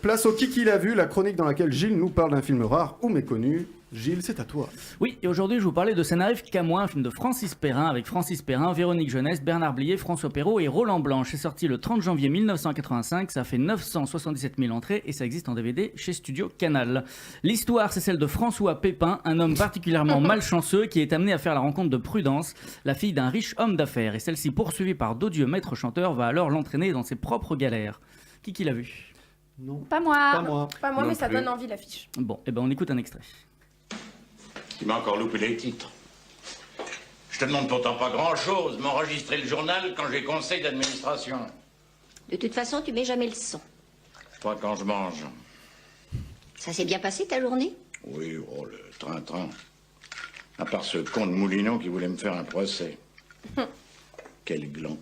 Place au Kiki l'a vu, la chronique dans laquelle Gilles nous parle d'un film rare ou méconnu. Gilles, c'est à toi. Oui, et aujourd'hui je vous parlais de Ça n'arrive qu'à moi, un film de Francis Perrin, avec Francis Perrin, Véronique Jeunesse, Bernard Blier, François Perrault et Roland Blanche. C'est sorti le 30 janvier 1985, ça fait 977 000 entrées et ça existe en DVD chez Studio Canal. L'histoire, c'est celle de François Pépin, un homme particulièrement malchanceux qui est amené à faire la rencontre de Prudence, la fille d'un riche homme d'affaires. Et celle-ci, poursuivie par d'odieux maîtres chanteurs, va alors l'entraîner dans ses propres galères. Qui l'a vu ? Non. Pas moi. Pas moi. Pas moi, Non mais ça plus. donne envie l'affiche. Bon, et ben on écoute un extrait. Tu m'as encore loupé les titres. Je te demande pourtant pas grand-chose, m'enregistrer le journal quand j'ai conseil d'administration. De toute façon, tu mets jamais le son. Pas quand je mange. Ça s'est bien passé ta journée? Oui, oh, le train-train. À part ce con de Moulinon qui voulait me faire un procès. Quel gland.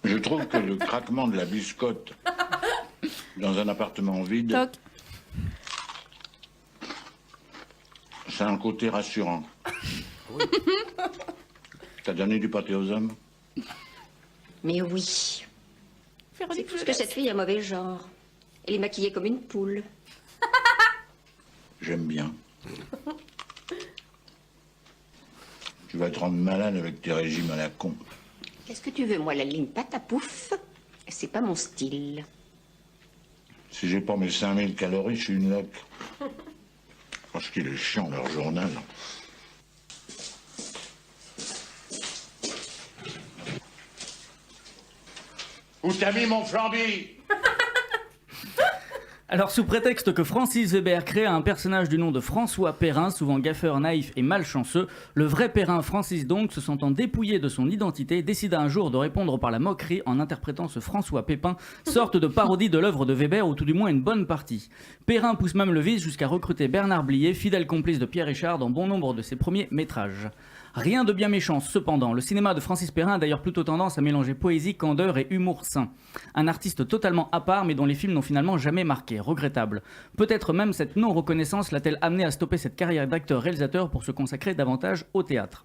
Je trouve que le craquement de la biscotte dans un appartement vide, Toc. c'est un côté rassurant. T'as donné du pâté aux hommes? Mais oui. C'est Véronique parce que Jeunesse. cette fille a mauvais genre. Elle est maquillée comme une poule. J'aime bien. Tu vas te rendre malade avec tes régimes à la con. Qu'est-ce que tu veux, moi, la ligne pâte à pouf? C'est pas mon style. Si j'ai pas mes 5000 calories, je suis une loque. Parce qu'il est chiant, leur journal. Où t'as mis mon flambi? Alors, sous prétexte que Francis Weber crée un personnage du nom de François Perrin, souvent gaffeur, naïf et malchanceux, le vrai Perrin, Francis donc, se sentant dépouillé de son identité, décida un jour de répondre par la moquerie en interprétant ce François Pépin, sorte de parodie de l'œuvre de Weber, ou tout du moins une bonne partie. Perrin pousse même le vice jusqu'à recruter Bernard Blier, fidèle complice de Pierre Richard dans bon nombre de ses premiers métrages. Rien de bien méchant, cependant. Le cinéma de Francis Perrin a d'ailleurs plutôt tendance à mélanger poésie, candeur et humour sain. Un artiste totalement à part, mais dont les films n'ont finalement jamais marqué. Regrettable. Peut-être même cette non-reconnaissance l'a-t-elle amené à stopper cette carrière d'acteur-réalisateur pour se consacrer davantage au théâtre.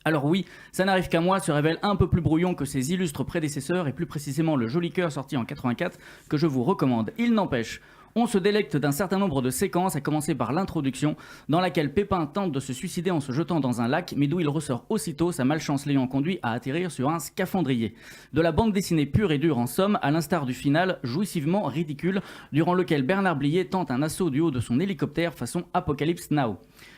Alors oui, Ça n'arrive qu'à moi se révèle un peu plus brouillon que ses illustres prédécesseurs et plus précisément Le Joli Cœur sorti en 84 que je vous recommande. Il n'empêche, on se délecte d'un certain nombre de séquences, à commencer par l'introduction, dans laquelle Pépin tente de se suicider en se jetant dans un lac, mais d'où il ressort aussitôt, sa malchance l'ayant conduit à atterrir sur un scaphandrier. De la bande dessinée pure et dure en somme, à l'instar du final, jouissivement ridicule, durant lequel Bernard Blier tente un assaut du haut de son hélicoptère façon Apocalypse Now.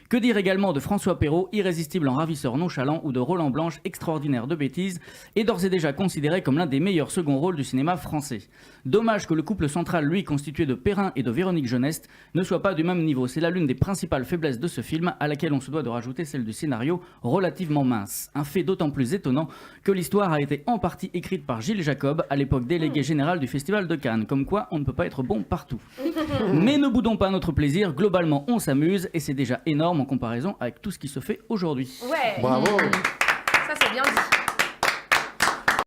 Que dire également de François Perrault, irrésistible en ravisseur nonchalant, ou de Roland Blanche, extraordinaire de bêtises, et d'ores et déjà considéré comme l'un des meilleurs seconds rôles du cinéma français. Dommage que le couple central, lui, constitué de Perrin et de Véronique Jeunesse, ne soit pas du même niveau. C'est là l'une des principales faiblesses de ce film, à laquelle on se doit de rajouter celle du scénario, relativement mince. Un fait d'autant plus étonnant que l'histoire a été en partie écrite par Gilles Jacob, à l'époque délégué général du Festival de Cannes, comme quoi on ne peut pas être bon partout. Mais ne boudons pas notre plaisir, globalement on s'amuse, et c'est déjà énorme en comparaison avec tout ce qui se fait aujourd'hui. Ouais. Bravo. Ça, c'est bien dit.